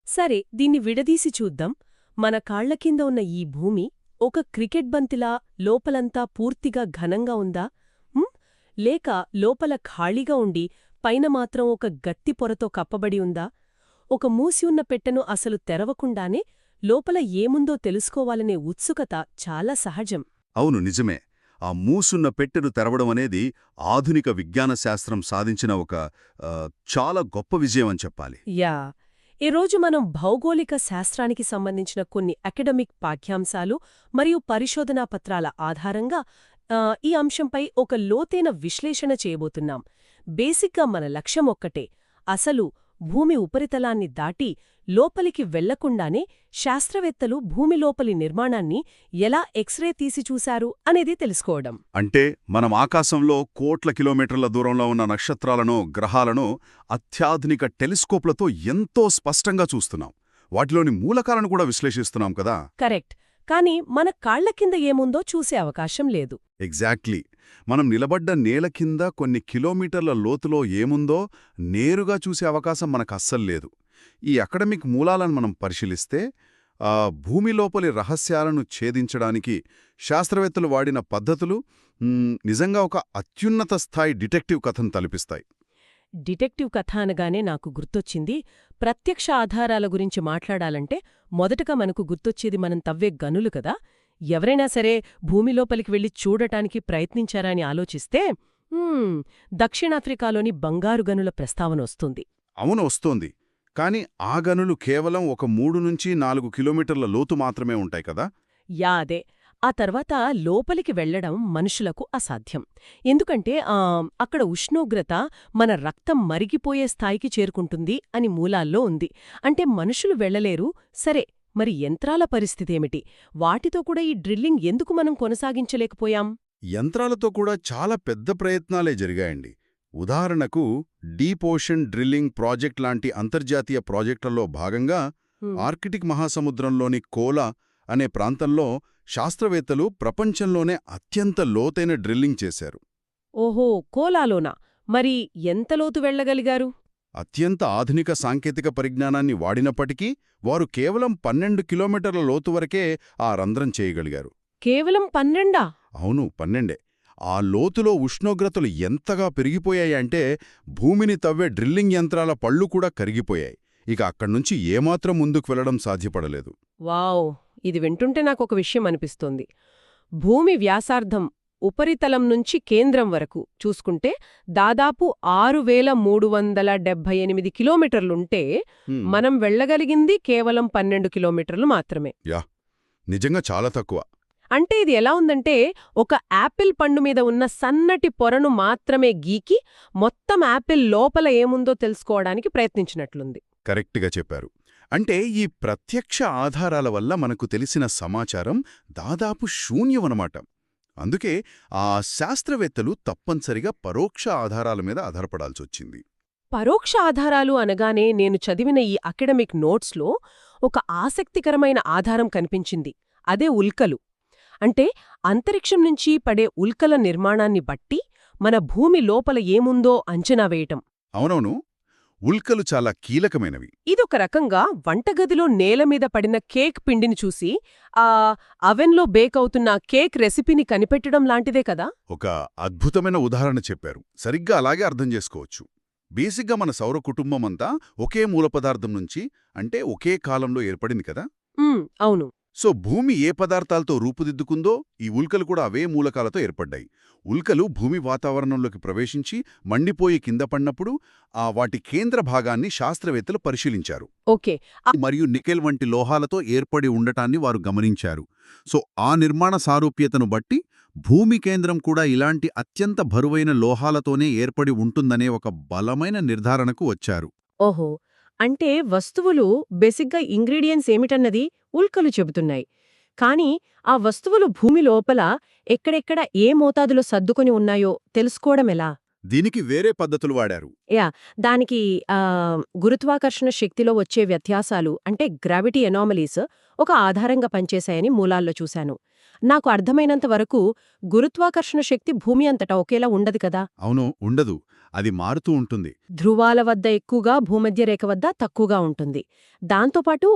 సరే, దీన్ని విడదీసి చూద్దాం. మన కాళ్ల కింద ఉన్న ఈ భూమి ఒక క్రికెట్ బంతిలా లోపలంతా పూర్తిగా ఘనంగా ఉందా? లేక లోపల ఖాళీగా ఉండి పైన మాత్రం ఒక గట్టి పొరతో కప్పబడి ఉందా? ఒక మూసి ఉన్న పెట్టెను అసలు తెరవకుండానే లోపల ఏముందో తెలుసుకోవాలనే ఉత్సుకత చాలా సహజం. అవును, నిజమే. ఆ మూసున్న పెట్టెను తెరవడమనేది ఆధునిక విజ్ఞాన శాస్త్రం సాధించిన ఒక చాలా గొప్ప విజయం అని చెప్పాలి. యా, ఈరోజు మనం భౌగోళిక శాస్త్రానికి సంబంధించిన కొన్ని అకాడమిక్ పాఠ్యాంశాలు మరియు పరిశోధనా పత్రాల ఆధారంగా ఈ అంశంపై ఒక లోతైన విశ్లేషణ చేయబోతున్నాం. బేసిక్గా మన లక్ష్యం ఒక్కటే: అసలు భూమి ఉపరితలాన్ని దాటి లోపలికి వెళ్లకుండానే శాస్త్రవేత్తలు భూమి లోపలి నిర్మాణాన్ని ఎలా ఎక్స్రే తీసి చూశారు అనేది తెలుసుకోవడం. అంటే మనం ఆకాశంలో కోట్ల కిలోమీటర్ల దూరంలో ఉన్న నక్షత్రాలను, గ్రహాలను అత్యాధునిక టెలిస్కోప్లతో ఎంతో స్పష్టంగా చూస్తున్నాం. వాటిలోని మూలకాలను కూడా విశ్లేషిస్తున్నాం కదా. కరెక్ట్. కానీ మన కాళ్ల కింద ఏముందో చూసే అవకాశం లేదు. ఎగ్జాక్ట్లీ. మనం నిలబడ్డ నేల కింద కొన్ని కిలోమీటర్ల లోతులో ఏముందో నేరుగా చూసే అవకాశం మనకస్సలు లేదు. ఈ అకాడమిక్ మూలాలను మనం పరిశీలిస్తే భూమి లోపలి రహస్యాలను ఛేదించడానికి శాస్త్రవేత్తలు వాడిన పద్ధతులు నిజంగా ఒక అత్యున్నత స్థాయి డిటెక్టివ్ కథను తలపిస్తాయి. డిటెక్టివ్ కథ అనగానే నాకు గుర్తొచ్చింది, ప్రత్యక్ష ఆధారాల గురించి మాట్లాడాలంటే మొదటగా మనకు గుర్తొచ్చేది మనం తవ్వే గనులు కదా. ఎవరైనా సరే భూమి లోపలికి వెళ్లి చూడటానికి ప్రయత్నించారని ఆలోచిస్తే దక్షిణాఫ్రికాలోని బంగారు గనుల ప్రస్తావన వస్తుంది. అవును, వస్తోంది. కాని ఆ గనులు కేవలం ఒక 3 నుంచి 4 కిలోమీటర్ల లోతు మాత్రమే ఉంటాయి కదా. అదే. ఆ తర్వాత లోపలికి వెళ్లడం మనుషులకు అసాధ్యం. ఎందుకంటే అక్కడ ఉష్ణోగ్రత మన రక్తం మరిగిపోయే స్థాయికి చేరుకుంటుంది అని మూలాల్లో ఉంది. అంటే మనుషులు వెళ్లలేరు. సరే, మరి యంత్రాల పరిస్థితేమిటి? వాటితో కూడా ఈ డ్రిల్లింగ్ ఎందుకు మనం కొనసాగించలేకపోయాం? యంత్రాలతో కూడా చాలా పెద్ద ప్రయత్నాలే జరిగాయండి. ఉదాహరణకు డీప్ ఓషన్ డ్రిల్లింగ్ ప్రాజెక్ట్ లాంటి అంతర్జాతీయ ప్రాజెక్టులలో భాగంగా ఆర్కిటిక్ మహాసముద్రంలోని కోలా అనే ప్రాంతంలో శాస్త్రవేత్తలు ప్రపంచంలోనే అత్యంత లోతైన డ్రిల్లింగ్ చేశారు. ఓహో, కోలాలోనా? మరి ఎంత లోతు వెళ్లగలిగారు? అత్యంత ఆధునిక సాంకేతిక పరిజ్ఞానాన్ని వాడినప్పటికీ వారు కేవలం 12 కిలోమీటర్ల లోతు వరకే ఆ రంధ్రం చేయగలిగారు. కేవలం 12? అవును, 12. ఆ లోతులో ఉష్ణోగ్రతలు ఎంతగా పెరిగిపోయాయంటే భూమిని తవ్వే డ్రిల్లింగ్ యంత్రాల పళ్ళు కూడా కరిగిపోయాయి. ఇక అక్కడ్నుంచి ఏమాత్రం ముందుకు వెళ్లడం సాధ్యపడలేదు. వావ్! ఇది వింటుంటే నాకొక విషయం అనిపిస్తోంది. భూమి వ్యాసార్థం ఉపరితలం నుంచి కేంద్రం వరకు చూసుకుంటే దాదాపు 6378 కిలోమీటర్లుంటే మనం వెళ్లగలిగింది కేవలం 12 కిలోమీటర్లు మాత్రమే. నిజంగా చాలా తక్కువ. అంటే ఇది ఎలా ఉందంటే ఒక యాపిల్ పండు మీద ఉన్న సన్నటి పొరను మాత్రమే గీకి మొత్తం యాపిల్ లోపల ఏముందో తెలుసుకోవడానికి ప్రయత్నించినట్లుంది. కరెక్ట్గా చెప్పారు. అంటే ఈ ప్రత్యక్ష ఆధారాల వల్ల మనకు తెలిసిన సమాచారం దాదాపు శూన్యమన్నమాట. అందుకే ఆ శాస్త్రవేత్తలు తప్పనిసరిగా పరోక్ష ఆధారాల మీద ఆధారపడాల్సొచ్చింది. పరోక్ష ఆధారాలు అనగానే నేను చదివిన ఈ అకాడమిక్ నోట్స్లో ఒక ఆసక్తికరమైన ఆధారం కనిపించింది. అదే ఉల్కలు. అంటే అంతరిక్షం నుంచి పడే ఉల్కల నిర్మాణాన్ని బట్టి మన భూమి లోపల ఏముందో అంచనా వేయటం. అవునవును, ఉల్కలు చాలా కీలకమైనవి. ఇదొక రకంగా వంటగదిలో నేలమీద పడిన కేక్ పిండిని చూసి అవెన్లో బేక్ అవుతున్న కేక్ రెసిపీని కనిపెట్టడం లాంటిదే కదా. ఒక అద్భుతమైన ఉదాహరణ చెప్పారు. సరిగ్గా అలాగే అర్థం చేసుకోవచ్చు. బేసిక్గా మన సౌర కుటుంబమంతా ఒకే మూలపదార్థం నుంచి, అంటే ఒకే కాలంలో ఏర్పడింది కదా. అవును. సో భూమి ఏ పదార్థాలతో రూపుదిద్దుకుందో ఈ ఉల్కలు కూడా అవే మూలకాలతో ఏర్పడ్డాయి. ఉల్కలు భూమి వాతావరణంలోకి ప్రవేశించి మండిపోయి కింద పడినప్పుడు వాటి కేంద్ర భాగాన్ని శాస్త్రవేత్తలు పరిశీలించారు. ఓకే. మరియు నికెల్ వంటి లోహాలతో ఏర్పడి ఉండటాన్ని వారు గమనించారు. సో ఆ నిర్మాణ సారూప్యతను బట్టి భూమి కేంద్రం కూడా ఇలాంటి అత్యంత బరువైన లోహాలతోనే ఏర్పడి ఉంటుందనే ఒక బలమైన నిర్ధారణకు వచ్చారు. ఓహో, అంటే వస్తువులు బేసిక్గా ఇంగ్రీడియంట్స్ ఏమిటన్నది ఉల్కలు చెబుతున్నాయి. కానీ ఆ వస్తువులు భూమి లోపల ఎక్కడెక్కడ ఏ మోతాదులో సర్దుకొని ఉన్నాయో తెలుసుకోవడం ఎలా? దీనికి వేరే పద్ధతులు వాడారు. దానికి గురుత్వాకర్షణ శక్తిలో వచ్చే వ్యత్యాసాలు, అంటే గ్రావిటీ ఎనామలీస్ ఒక ఆధారంగా పనిచేశాయని మూలాల్లో చూశాను. నాకు అర్థమైనంత వరకు గురుత్వాకర్షణ శక్తి భూమి అంతటా ఒకేలా ఉండదు కదా. అవును, ఉండదు. అది మారుతూ ఉంటుంది. ధృవాల వద్ద ఎక్కువగా భూమధ్యరేఖ వద్ద తక్కువగా ఉంటుంది. దాంతోపాటు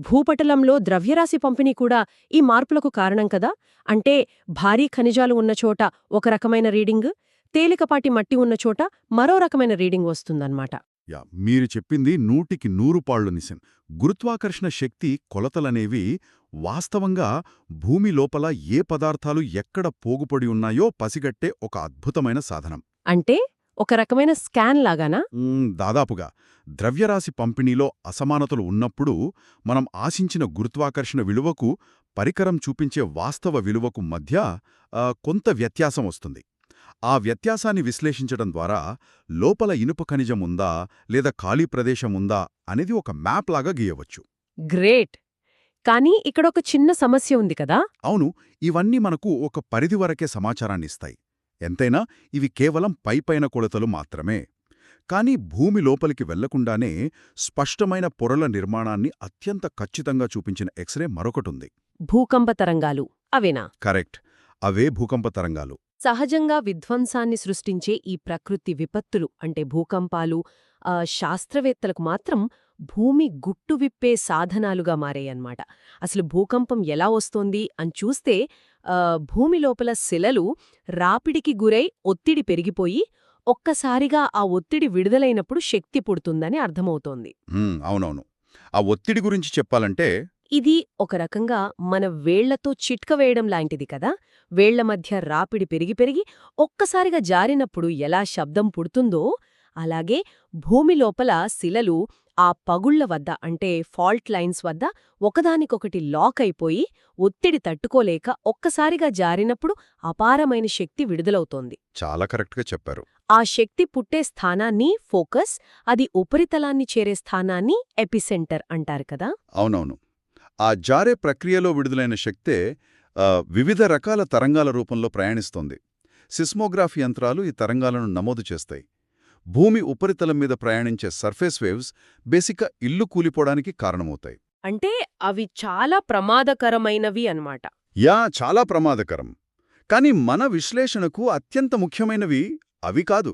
భూపటలంలో ద్రవ్యరాశి పంపిణీ కూడా ఈ మార్పులకు కారణం కదా. అంటే భారీ ఖనిజాలు ఉన్న చోట ఒక రకమైన రీడింగ్, తేలికపాటి మట్టి ఉన్న చోట మరో రకమైన రీడింగ్ వస్తుందన్నమాట. మీరు చెప్పింది 100% పాళ్ళు నిజం. గురుత్వాకర్షణ శక్తి కొలతలనేవి వాస్తవంగా భూమి లోపల ఏ పదార్థాలు ఎక్కడ పోగుపడి ఉన్నాయో పసిగట్టే ఒక అద్భుతమైన సాధనం. అంటే ఒక రకమైన స్కాన్ లాగానా? దాదాపుగా. ద్రవ్యరాశి పంపిణీలో అసమానతలు ఉన్నప్పుడు మనం ఆశించిన గురుత్వాకర్షణ విలువకు పరికరం చూపించే వాస్తవ విలువకు మధ్య కొంత వ్యత్యాసం వస్తుంది. ఆ వ్యత్యాసాన్ని విశ్లేషించడం ద్వారా లోపల ఇనుప ఖనిజం ఉందా లేదా ఖాళీ ప్రదేశం ఉందా అనేది ఒక మ్యాప్ లాగా గీయవచ్చు. గ్రేట్! కానీ ఇక్కడొక చిన్న సమస్య ఉంది కదా. అవును, ఇవన్నీ మనకు ఒక పరిధి వరకే సమాచారాన్నిస్తాయి. ఎంతైనా ఇవి కేవలం పైపైన కొలతలు మాత్రమే. కానీ భూమి లోపలికి వెళ్లకుండానే స్పష్టమైన పొరల నిర్మాణాన్ని అత్యంత ఖచ్చితంగా చూపించిన ఎక్స్రే మరొకటుంది. భూకంప తరంగాలు అవేనా? కరెక్ట్, అవే భూకంప తరంగాలు. సహజంగా విధ్వంసాన్ని సృష్టించే ఈ ప్రకృతి విపత్తులు అంటే భూకంపాలు శాస్త్రవేత్తలకు మాత్రం భూమి గుట్టు విప్పే సాధనాలుగా మారాయన్నమాట. అసలు భూకంపం ఎలా వస్తోంది అని చూస్తే భూమి లోపల శిలలు రాపిడికి గురై ఒత్తిడి పెరిగిపోయి ఒక్కసారిగా ఆ ఒత్తిడి విడుదలైనప్పుడు శక్తి పుడుతుందని అర్థమవుతోంది. అవునవును. ఆ ఒత్తిడి గురించి చెప్పాలంటే ఇది ఒక రకంగా మన వేళ్లతో చిట్క వేయడం లాంటిది కదా. వేళ్ల మధ్య రాపిడి పెరిగి పెరిగి ఒక్కసారిగా జారినప్పుడు ఎలా శబ్దం పుడుతుందో అలాగే భూమి లోపల శిలలు ఆ పగుళ్ల వద్ద అంటే ఫాల్ట్ లైన్స్ వద్ద ఒకదానికొకటి లాక్ అయిపోయి ఒత్తిడి తట్టుకోలేక ఒక్కసారిగా జారినప్పుడు అపారమైన శక్తి విడుదలవుతోంది. చాలా కరెక్ట్గా చెప్పారు. ఆ శక్తి పుట్టే స్థానాన్ని ఫోకస్, అది ఉపరితలాన్ని చేరే స్థానాన్ని ఎపిసెంటర్ అంటారు కదా. అవునవును. ఆ జారే ప్రక్రియలో విడుదలైన శక్తే వివిధ రకాల తరంగాల రూపంలో ప్రయాణిస్తోంది. సిస్మోగ్రాఫీ యంత్రాలు ఈ తరంగాలను నమోదు చేస్తాయి. భూమి ఉపరితలం మీద ప్రయాణించే సర్ఫేస్ వేవ్స్ బేసిక్గా ఇల్లు కూలిపోవడానికి కారణమవుతాయి. అంటే అవి చాలా ప్రమాదకరమైనవి అన్నమాట. చాలా ప్రమాదకరం. కాని మన విశ్లేషణకు అత్యంత ముఖ్యమైనవి అవి కాదు.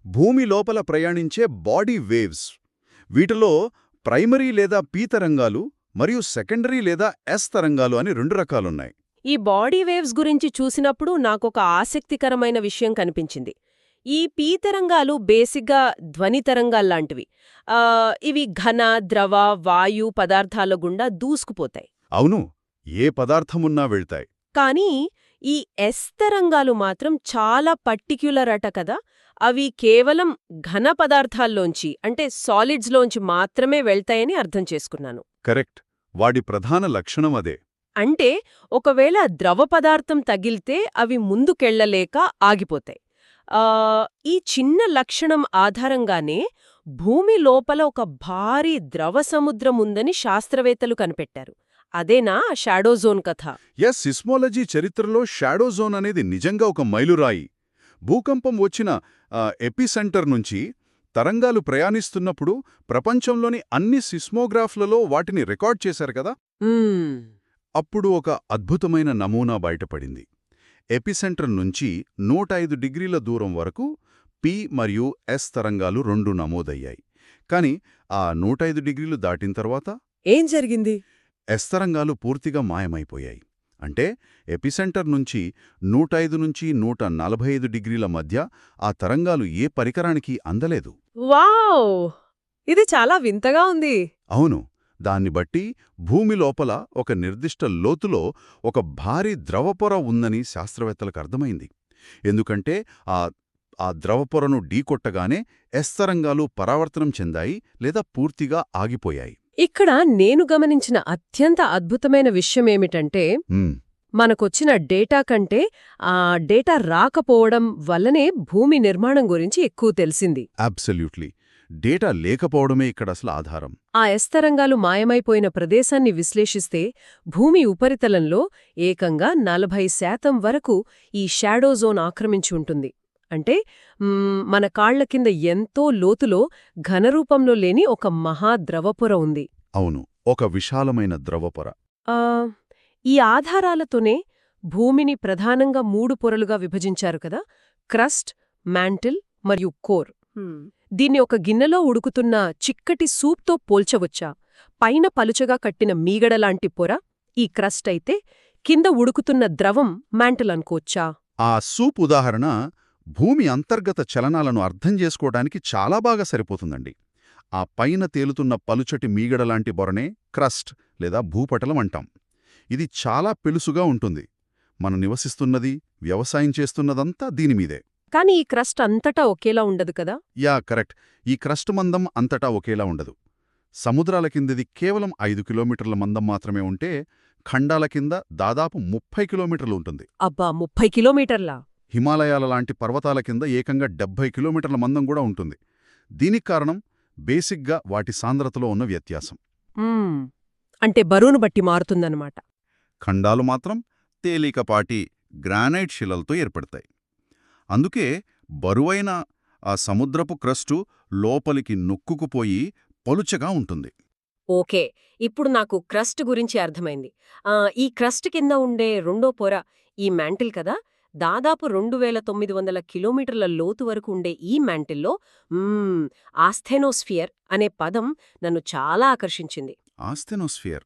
భూమి లోపల ప్రయాణించే బాడీ వేవ్స్. వీటిలో ప్రైమరీ లేదా పీ తరంగాలు మరియు సెకండరీ లేదా ఎస్ తరంగాలు అని 2 రకాలున్నాయి. ఈ బాడీ వేవ్స్ గురించి చూసినప్పుడు నాకొక ఆసక్తికరమైన విషయం కనిపించింది. ఈ పీ తరంగాలు బేసిక్గా ధ్వని తరంగాల్లాంటివి. ఇవి ఘన, ద్రవ, వాయు పదార్థాల గుండా దూసుకుపోతాయి. అవును, ఏ పదార్థమున్నా వెళ్తాయి. కానీ ఈ ఎస్ తరంగాలు మాత్రం చాలా పర్టిక్యులర్ అట కదా. అవి కేవలం ఘన పదార్థాల్లోంచి అంటే సాలిడ్స్లోంచి మాత్రమే వెళ్తాయని అర్థం చేసుకున్నాను. కరెక్ట్, వాడి ప్రధాన లక్షణం అదే. అంటే ఒకవేళ ద్రవ పదార్థం తగిలితే అవి ముందుకెళ్లలేక ఆగిపోతాయి. ఈ చిన్న లక్షణం ఆధారంగానే భూమి లోపల ఒక భారీ ద్రవ సముద్రం ఉందని శాస్త్రవేత్తలు కనిపెట్టారు. అదేనా షాడోజోన్ కథ? సిస్మోలజీ చరిత్రలో షాడోజోన్ అనేది నిజంగా ఒక మైలురాయి. భూకంపం వచ్చిన ఎపిసెంటర్ నుంచి తరంగాలు ప్రయాణిస్తున్నప్పుడు ప్రపంచంలోని అన్ని సిస్మోగ్రాఫ్లలో వాటిని రికార్డ్ చేశారు కదా. అప్పుడు ఒక అద్భుతమైన నమూనా బయటపడింది. ఎపిసెంటర్ నుంచి 105 డిగ్రీల దూరం వరకు పి మరియు ఎస్ తరంగాలు 2 నమోదయ్యాయి. కాని ఆ 105 డిగ్రీలు దాటిన తర్వాత ఏం జరిగింది? ఎస్ తరంగాలు పూర్తిగా మాయమైపోయాయి. అంటే ఎపిసెంటర్ నుంచి 105 నుంచి 145 డిగ్రీల మధ్య ఆ తరంగాలు ఏ పరికరానికి అందలేదు. వావ్! ఇది చాలా వింతగా ఉంది. అవును, దాన్ని బట్టి భూమి లోపల ఒక నిర్దిష్ట లోతులో ఒక భారీ ద్రవపొర ఉందని శాస్త్రవేత్తలకు అర్థమైంది. ఎందుకంటే ఆ ద్రవపొరను ఢీకొట్టగానే ఎస్ తరంగాలు పరావర్తనం చెందాయి లేదా పూర్తిగా ఆగిపోయాయి. ఇక్కడ నేను గమనించిన అత్యంత అద్భుతమైన విషయమేమిటంటే మనకొచ్చిన డేటా కంటే ఆ డేటా రాకపోవడం వల్లనే భూమి నిర్మాణం గురించి ఎక్కువ తెలిసింది. అబ్సల్యూట్లీ. డేటా లేకపోవడమే ఇక్కడ అసలు ఆధారం. ఆ ఎస్ తరంగాలు మాయమైపోయిన ప్రదేశాన్ని విశ్లేషిస్తే భూమి ఉపరితలంలో ఏకంగా 40% వరకు ఈ షాడోజోన్ ఆక్రమించి ఉంటుంది. అంటే మన కాళ్ల కింద ఎంతో లోతులో ఘనరూపంలో లేని ఒక మహాద్రవపొర ఉంది. అవును, ఒక విశాలమైన ద్రవపొర. ఈ ఆధారాలతోనే భూమిని ప్రధానంగా 3 పొరలుగా విభజించారు కదా: క్రస్ట్, మ్యాంటిల్ మరియు కోర్. దీన్ని ఒక గిన్నెలో ఉడుకుతున్న చిక్కటి సూప్తో పోల్చవచ్చా? పైన పలుచగా కట్టిన మీగడలాంటి పొర ఈ క్రస్ట్ అయితే, కింద ఉడుకుతున్న ద్రవం మ్యాంటల్ అనుకోవచ్చా? ఆ సూప్ ఉదాహరణ భూమి అంతర్గత చలనాలను అర్థం చేసుకోవడానికి చాలా బాగా సరిపోతుందండి. ఆ పైన తేలుతున్న పలుచటి మీగడలాంటి బొరనే క్రస్ట్ లేదా భూపటలం అంటాం. ఇది చాలా పెలుసుగా ఉంటుంది. మనం నివసిస్తున్నది, వ్యవసాయం చేస్తున్నదంతా దీనిమీదే. కానీ ఈ క్రస్ట్ అంతటా ఒకేలా ఉండదు కదా? కరెక్ట్. ఈ క్రస్ట్ మందం అంతటా ఒకేలా ఉండదు. సముద్రాల కిందది కేవలం 5 కిలోమీటర్ల మందం మాత్రమే ఉంటే, ఖండాల కింద దాదాపు 30 కిలోమీటర్లు ఉంటుంది. అబ్బా, 30 కిలోమీటర్లా? హిమాలయాల లాంటి పర్వతాల కింద ఏకంగా 70 కిలోమీటర్ల మందం కూడా ఉంటుంది. దీనికి కారణం బేసిక్గా వాటి సాంద్రతలో ఉన్న వ్యత్యాసం. అంటే బరువును బట్టి మారుతుందన్నమాట. ఖండాలు మాత్రం తేలికపాటి గ్రానైట్ శిలలతో ఏర్పడతాయి. అందుకే బరువైన ఆ సముద్రపు క్రస్టు లోపలికి నొక్కుకుపోయి పలుచగా ఉంటుంది. ఓకే, ఇప్పుడు నాకు క్రస్ట్ గురించి అర్థమైంది. ఈ క్రస్ట్ కింద ఉండే రెండో పొర ఈ మ్యాంటిల్ కదా? దాదాపు 2900 కిలోమీటర్ల లోతు వరకు ఉండే ఈ మ్యాంటిల్లో ఆస్థెనోస్ఫియర్ అనే పదం నన్ను చాలా ఆకర్షించింది. ఆస్థెనోస్ఫియర్,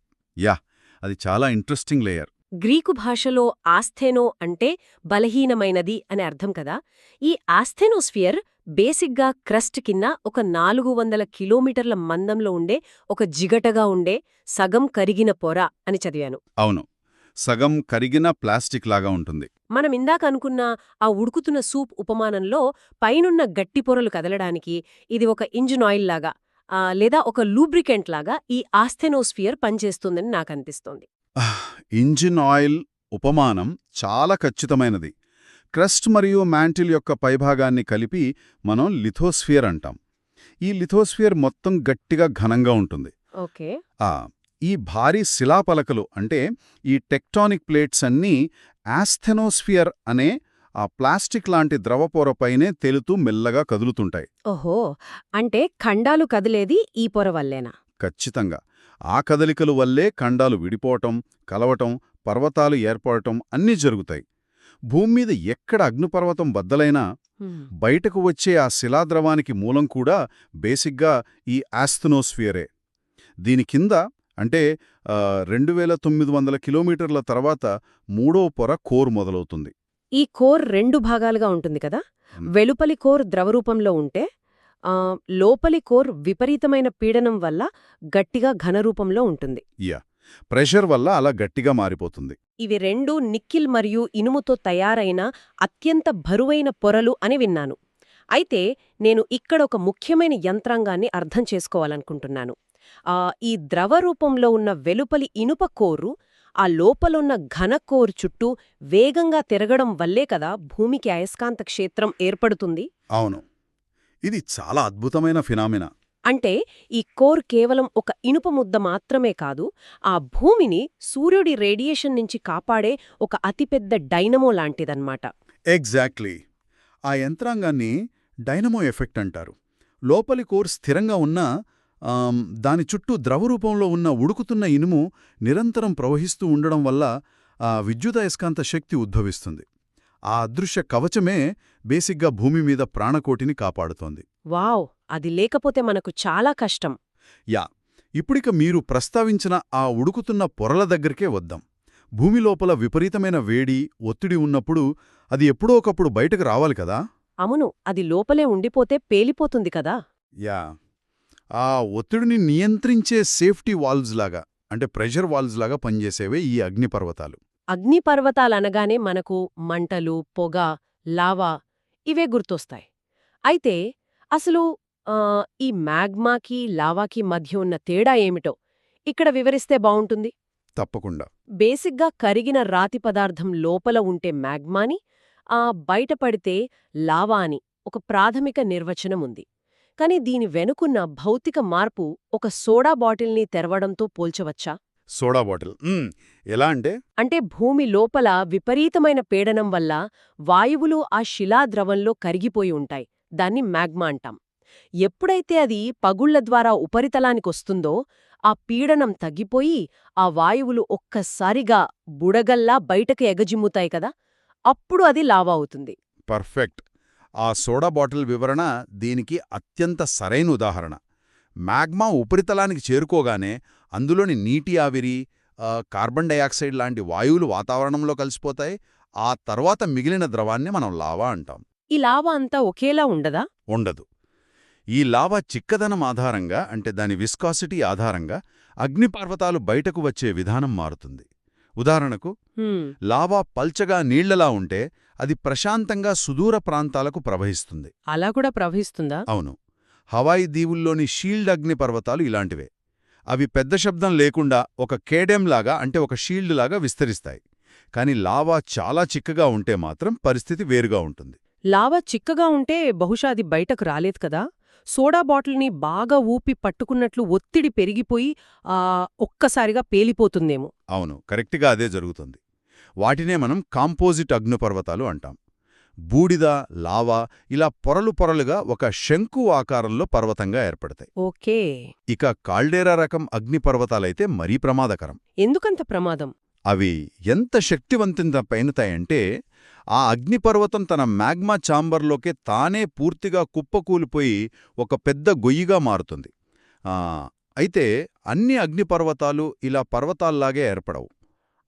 అది చాలా ఇంట్రెస్టింగ్ లేయర్. గ్రీకు భాషలో ఆస్థెనో అంటే బలహీనమైనది అని అర్థం కదా? ఈ ఆస్థెనోస్ఫియర్ బేసిక్గా క్రస్ట్ కింద ఒక 400 కిలోమీటర్ల మందంలో ఉండే ఒక జిగటగా ఉండే సగం కరిగిన పొర అని చదివాను. అవును, సగం కరిగిన ప్లాస్టిక్ లాగా ఉంటుంది. మనమిందాక అనుకున్న ఆ ఉడుకుతున్న సూప్ ఉపమానంలో పైనున్న గట్టి పొరలు కదలడానికి ఇది ఒక ఇంజిన్ ఆయిల్ లాగా లేదా ఒక లూబ్రికెంట్ లాగా ఈ ఆస్థెనోస్ఫియర్ పనిచేస్తుందని నాకనిపిస్తోంది. ఇంజిన్ ఆయిల్ ఉపమానం చాలా ఖచ్చితమైనది. క్రస్ట్ మరియు మ్యాంటిల్ యొక్క పైభాగాన్ని కలిపి మనం లిథోస్ఫియర్ అంటాం. ఈ లిథోస్ఫియర్ మొత్తం గట్టిగా ఘనంగా ఉంటుంది. ఓకే. ఈ భారీ శిలాపలకలు అంటే ఈ టెక్టానిక్ ప్లేట్స్ అన్నీ ఆస్థెనోస్ఫియర్ అనే ఆ ప్లాస్టిక్ లాంటి ద్రవపొరపైనే తేలుతూ మెల్లగా కదులుతుంటాయి. ఓహో, అంటే ఖండాలు కదిలేది ఈ పొర వల్లేనా? ఖచ్చితంగా. ఆ కదలికలు వల్లే ఖండాలు విడిపోవటం, కలవటం, పర్వతాలు ఏర్పడటం అన్నీ జరుగుతాయి. భూమ్మీద ఎక్కడ అగ్నిపర్వతం బద్దలైనా బయటకు వచ్చే ఆ శిలాద్రవానికి మూలం కూడా బేసిక్గా ఈ ఆస్థెనోస్ఫియరే. దీని కింద అంటే 2900 కిలోమీటర్ల తర్వాత మూడో పొర కోర్ మొదలవుతుంది. ఈ కోర్ 2 భాగాలుగా ఉంటుంది కదా? వెలుపలి కోర్ ద్రవరూపంలో ఉంటే లోపలి కోర్ విపరీతమైన పీడనం వల్ల గట్టిగా ఘనరూపంలో ఉంటుంది. ప్రెషర్ వల్ల అలా గట్టిగా మారిపోతుంది. ఇవి 2 నిక్కిల్ మరియు ఇనుముతో తయారైన అత్యంత బరువైన పొరలు అని విన్నాను. అయితే నేను ఇక్కడ ఒక ముఖ్యమైన యంత్రాంగాన్ని అర్థం చేసుకోవాలనుకుంటున్నాను. ఈ ద్రవరూపంలో ఉన్న వెలుపలి ఇనుప కోరు ఆ లోపలున్న ఘన కోర్ చుట్టూ వేగంగా తిరగడం వల్లే కదా భూమికి అయస్కాంత క్షేత్రం ఏర్పడుతుంది. అవును, ఇది చాలా అద్భుతమైన ఫినామినా. అంటే ఈ కోర్ కేవలం ఒక ఇనుప ముద్ద మాత్రమే కాదు, ఆ భూమిని సూర్యుడి రేడియేషన్ నుంచి కాపాడే ఒక అతిపెద్ద డైనమో లాంటిదన్నమాట. ఎగ్జాక్ట్లీ. ఆ యంత్రాంగాన్ని డైనమో ఎఫెక్ట్ అంటారు. లోపలి కోర్ స్థిరంగా ఉన్నా దాని చుట్టూ ద్రవరూపంలో ఉన్న ఉడుకుతున్న ఇనుము నిరంతరం ప్రవహిస్తూ ఉండడం వల్ల ఆ విద్యుదయస్కాంత శక్తి ఉద్భవిస్తుంది. ఆ అదృశ్య కవచమే బేసిక్గా భూమి మీద ప్రాణకోటిని కాపాడుతోంది. వావ్, అది లేకపోతే మనకు చాలా కష్టం. ఇప్పుడిక మీరు ప్రస్తావించిన ఆ ఉడుకుతున్న పొరల దగ్గరికే వద్దాం. భూమి లోపల విపరీతమైన వేడి, ఒత్తిడి ఉన్నప్పుడు అది ఎప్పుడో ఒకప్పుడు బయటకు రావాలి కదా? అవును, అది లోపలే ఉండిపోతే పేలిపోతుంది కదా? ఆ ఒత్తిడిని నియంత్రించే సేఫ్టీ వాల్వ్స్ లాగా, అంటే ప్రెషర్ వాల్వ్స్ లాగా పనిచేసేవే ఈ అగ్నిపర్వతాలు. అగ్నిపర్వతాలనగానే మనకు మంటలు, పొగ, లావా ఇవే గుర్తొస్తాయి. అయితే అసలు ఈ మ్యాగ్మాకి, లావాకి మధ్య ఉన్న తేడా ఏమిటో ఇక్కడ వివరిస్తే బావుంటుంది. తప్పకుండా. బేసిక్గా కరిగిన రాతి పదార్థం లోపల ఉంటే మ్యాగ్మాని, బయటపడితే లావా అని ఒక ప్రాథమిక నిర్వచనముంది. కాని దీని వెనుకున్న భౌతిక మార్పు ఒక సోడా బాటిల్ని తెరవడంతో పోల్చవచ్చా? సోడా బాటిల్ ఎలా అంటే భూమి లోపల విపరీతమైన పీడనం వల్ల వాయువులు ఆ శిలాద్రవంలో కరిగిపోయి ఉంటాయి. దాన్ని మ్యాగ్మా అంటాం. ఎప్పుడైతే అది పగుళ్ల ద్వారా ఉపరితలానికొస్తుందో ఆ పీడనం తగ్గిపోయి ఆ వాయువులు ఒక్కసారిగా బుడగల్లా బయటకు ఎగజిమ్ముతాయి కదా, అప్పుడు అది లావా అవుతుంది. పర్ఫెక్ట్. ఆ సోడా బాటిల్ వివరణ దీనికి అత్యంత సరైన ఉదాహరణ. మ్యాగ్మా ఉపరితలానికి చేరుకోగానే అందులోని నీటి ఆవిరి, కార్బన్ డయాక్సైడ్ లాంటి వాయువులు వాతావరణంలో కలిసిపోతాయి. ఆ తర్వాత మిగిలిన ద్రవాన్ని మనం లావా అంటాం. ఈ లావా అంతా ఒకేలా ఉండదా? ఉండదు. ఈ లావా చిక్కదనం ఆధారంగా, అంటే దాని విస్కాసిటీ ఆధారంగా అగ్నిపర్వతాలు బయటకు వచ్చే విధానం మారుతుంది. ఉదాహరణకు, లావా పల్చగా నీళ్లలా ఉంటే అది ప్రశాంతంగా సుదూర ప్రాంతాలకు ప్రవహిస్తుంది. అలా కూడా ప్రవహిస్తుందా? అవును. హవాయి దీవుల్లోని షీల్డ్ అగ్నిపర్వతాలు ఇలాంటివే. అవి పెద్ద శబ్దం లేకుండా ఒక కేడెంలాగా, అంటే ఒక షీల్డ్లాగా విస్తరిస్తాయి. కాని లావా చాలా చిక్కగా ఉంటే మాత్రం పరిస్థితి వేరుగా ఉంటుంది. లావా చిక్కగా ఉంటే బహుశా అది బయటకు రాలేదు కదా? సోడా బాటిల్ని బాగా ఊపి పట్టుకున్నట్లు ఒత్తిడి పెరిగిపోయి ఒక్కసారిగా పేలిపోతుందేమో. అవును, కరెక్ట్గా అదే జరుగుతుంది. వాటినే మనం కాంపోజిట్ అగ్నిపర్వతాలు అంటాం. బూడిద, లావా ఇలా పొరలు పొరలుగా ఒక శంకు ఆకారంలో పర్వతంగా ఏర్పడతాయి. ఓకే. ఇక కాల్డేరా రకం అగ్నిపర్వతాలైతే మరీ ప్రమాదకరం. ఎందుకంత ప్రమాదం? అవి ఎంత శక్తివంతంగా పైనుతాయంటే, ఆ అగ్నిపర్వతం తన మ్యాగ్మా ఛాంబర్లోకే తానే పూర్తిగా కుప్పకూలిపోయి ఒక పెద్ద గొయ్యిగా మారుతుంది. అయితే అన్ని అగ్నిపర్వతాలు ఇలా పర్వతాల్లాగే ఏర్పడవు.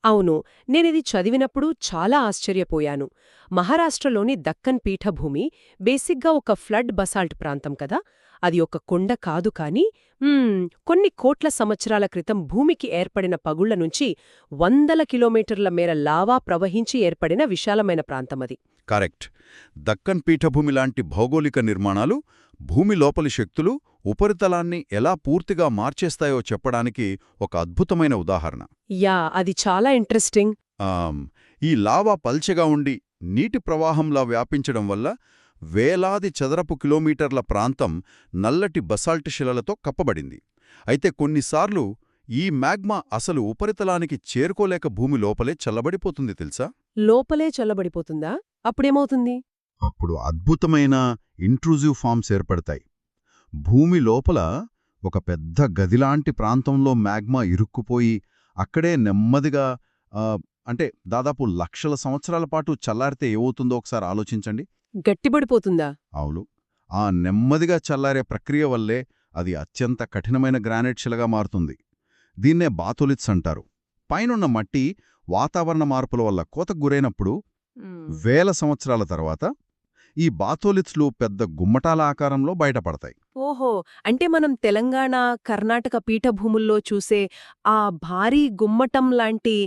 అవును, నేనిది చదివినప్పుడు చాలా ఆశ్చర్యపోయాను. మహారాష్ట్రలోని దక్కన్ పీఠభూమి బేసిక్గా ఒక ఫ్లడ్ బసాల్ట్ ప్రాంతం కదా. అది ఒక కొండ కాదు కాని కొన్ని కోట్ల సంవత్సరాల క్రితం భూమికి ఏర్పడిన పగుళ్ల నుంచి వందల కిలోమీటర్ల మేర లావా ప్రవహించి ఏర్పడిన విశాలమైన ప్రాంతమది. కరెక్ట్. దక్కన్ పీఠభూమి లాంటి భౌగోళిక నిర్మాణాలు భూమి లోపలి శక్తులు ఉపరితలాన్ని ఎలా పూర్తిగా మార్చేస్తాయో చెప్పడానికి ఒక అద్భుతమైన ఉదాహరణ. యా, అది చాలా ఇంట్రెస్టింగ్. ఈ లావా పల్చగా ఉండి నీటి ప్రవాహంలా వ్యాపించడం వల్ల వేలాది చదరపు కిలోమీటర్ల ప్రాంతం నల్లటి బసాల్ట్ శిలలతో కప్పబడింది. అయితే కొన్నిసార్లు ఈ మ్యాగ్మా అసలు ఉపరితలానికి చేరుకోలేక భూమి లోపలే చల్లబడిపోతుంది తెలుసా? లోపలే చల్లబడిపోతుందా? అప్పుడేమవుతుంది? అప్పుడు అద్భుతమైన ఇంట్రూజివ్ ఫామ్స్ ఏర్పడతాయి. భూమి లోపల ఒక పెద్ద గదిలాంటి ప్రాంతంలో మ్యాగ్మా ఇరుక్కుపోయి అక్కడే నెమ్మదిగా అంటే దాదాపు లక్షల సంవత్సరాల పాటు చల్లారితే ఏమవుతుందో ఒకసారి ఆలోచించండి. గట్టిపడిపోతుందా? అవును. ఆ నెమ్మదిగా చల్లారే ప్రక్రియ వల్లే అది అత్యంత కఠినమైన గ్రానైట్ శిలగా మారుతుంది. దీన్నే బాతోలిత్స్ అంటారు. పైనున్న మట్టి వాతావరణ మార్పుల వల్ల కోతకు గురైనప్పుడు వేల సంవత్సరాల తర్వాత ఈ బాతోలిత్స్లు పెద్ద గుమ్మటాల ఆకారంలో బయటపడతాయి. ఓహో, అంటే మనం తెలంగాణ, కర్ణాటక పీఠభూముల్లో చూసే ఆ భారీ గుమ్మటం లాంటి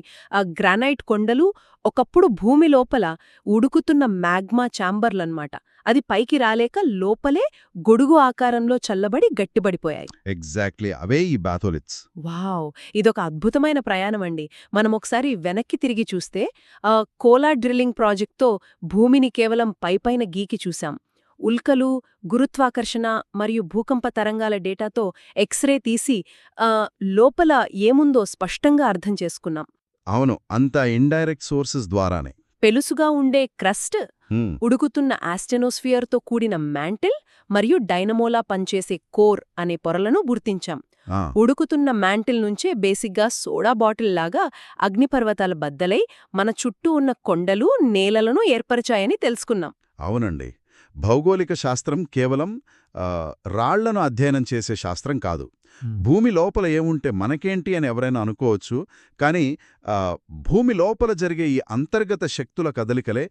గ్రానైట్ కొండలు ఒకప్పుడు భూమి లోపల ఉడుకుతున్న మ్యాగ్మా ఛాంబర్లన్నమాట. అది పైకి రాలేక లోపలే గొడుగు ఆకారంలో చల్లబడి గట్టిపడిపోయాయి. ఎగ్జాక్ట్లీ అవే ఈ బాతోలిత్స్. వావ్, ఇదొక అద్భుతమైన ప్రయాణమండి. మనమొకసారి వెనక్కి తిరిగి చూస్తే కోలార్ డ్రిల్లింగ్ ప్రాజెక్ట్తో భూమిని కేవలం పైపైన గీకి చూశాం. ఉల్కలు, గురుత్వాకర్షణ మరియు భూకంప తరంగాల డేటాతో ఎక్స్రే తీసి లోపల ఏముందో స్పష్టంగా అర్థం చేసుకున్నాం. అవును, అంతా ఇండైరెక్ట్ సోర్సెస్ ద్వారానే. పెలుసుగా ఉండే క్రస్ట్, ఉడుకుతున్న ఆస్టెనోస్ఫియర్తో కూడిన మ్యాంటిల్ మరియు డైనమోలా పనిచేసే కోర్ అనే పొరలను గుర్తించాం. ఉడుకుతున్న మ్యాంటిల్ నుంచే బేసిక్గా సోడా బాటిల్లాగా అగ్నిపర్వతాల బద్దలై మన చుట్టూ ఉన్న కొండలు, నేలలను ఏర్పరిచాయని తెలుసుకున్నాం. అవునండి. భౌగోళిక శాస్త్రం కేవలం రాళ్లను అధ్యయనం చేసే శాస్త్రం కాదు. భూమి లోపల ఏముంటే మనకేంటి అని ఎవరైనా అనుకోవచ్చు, కానీ భూమి లోపల జరిగే ఈ అంతర్గత శక్తుల కదలికలే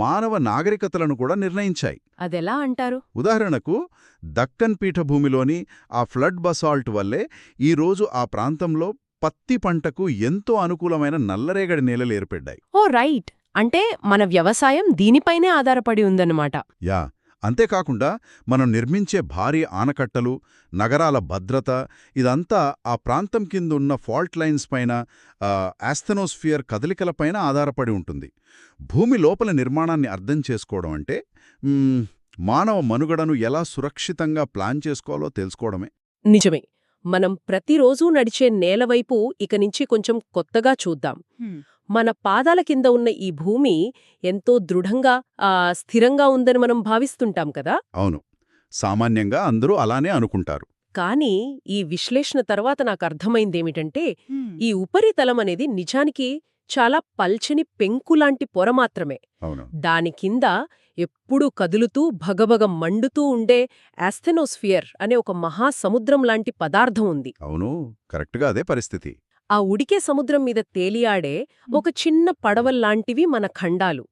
మానవ నాగరికతలను కూడా నిర్ణయించాయి. అదెలా అంటారు? ఉదాహరణకు దక్కన్ పీఠభూమిలోని ఆ ఫ్లడ్ బసాల్ట్ వల్లే ఈరోజు ఆ ప్రాంతంలో పత్తి పంటకు ఎంతో అనుకూలమైన నల్లరేగడి నేలలు ఏర్పడ్డాయి. ఓ రైట్, అంటే మన వ్యవసాయం దీనిపైనే ఆధారపడి ఉందన్నమాట. యా, అంతేకాకుండా మనం నిర్మించే భారీ ఆనకట్టలు, నగరాల భద్రత ఇదంతా ఆ ప్రాంతం కిందున్న ఫాల్ట్ లైన్స్ పైన, ఆస్థెనోస్ఫియర్ కదలికలపైన ఆధారపడి ఉంటుంది. భూమి లోపల నిర్మాణాన్ని అర్థం చేసుకోవడం అంటే మానవ మనుగడను ఎలా సురక్షితంగా ప్లాన్ చేసుకోవాలో తెలుసుకోవడమే. నిజమే. మనం ప్రతిరోజూ నడిచే నేలవైపు ఇక నుంచి కొంచెం కొత్తగా చూద్దాం. మన పాదాల కింద ఉన్న ఈ భూమి ఎంతో దృఢంగా, స్థిరంగా ఉందని మనం భావిస్తుంటాం కదా. అవును, సామాన్యంగా అందరూ అలానే అనుకుంటారు. కానీ ఈ విశ్లేషణ తర్వాత నాకు అర్థమైందేమిటంటే, ఈ ఉపరితలం అనేది నిజానికి చాలా పల్చని పెంకులాంటి పొర మాత్రమే. అవును. దాని కింద ఎప్పుడూ కదులుతూ భగభగ మండుతూ ఉండే యాస్థెనోస్ఫియర్ అనే ఒక మహాసముద్రం లాంటి పదార్థం ఉంది. అవును, కరెక్ట్గా అదే పరిస్థితి. ఆ ఉడికే సముద్రం మీద తేలియాడే ఒక చిన్న పడవల్లాంటివి మన ఖండాలు.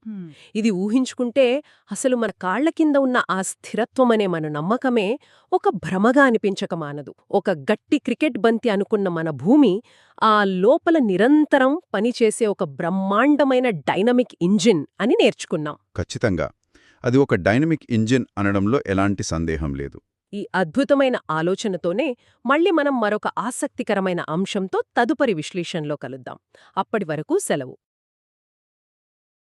ఇది ఊహించుకుంటే అసలు మన కాళ్ల కింద ఉన్న ఆ స్థిరత్వమనే మన నమ్మకమే ఒక భ్రమగా అనిపించక మానదు. ఒక గట్టి క్రికెట్ బంతి అనుకున్న మన భూమి ఆ లోపల నిరంతరం పనిచేసే ఒక బ్రహ్మాండమైన డైనమిక్ ఇంజిన్ అని నేర్చుకున్నాం. ఖచ్చితంగా. అది ఒక డైనమిక్ ఇంజిన్ అనడంలో ఎలాంటి సందేహం లేదు. ఈ అద్భుతమైన ఆలోచనతోనే మళ్ళీ మనం మరొక ఆసక్తికరమైన అంశంతో తదుపరి విశ్లేషణలో కలుద్దాం. అప్పటి వరకు సెలవు.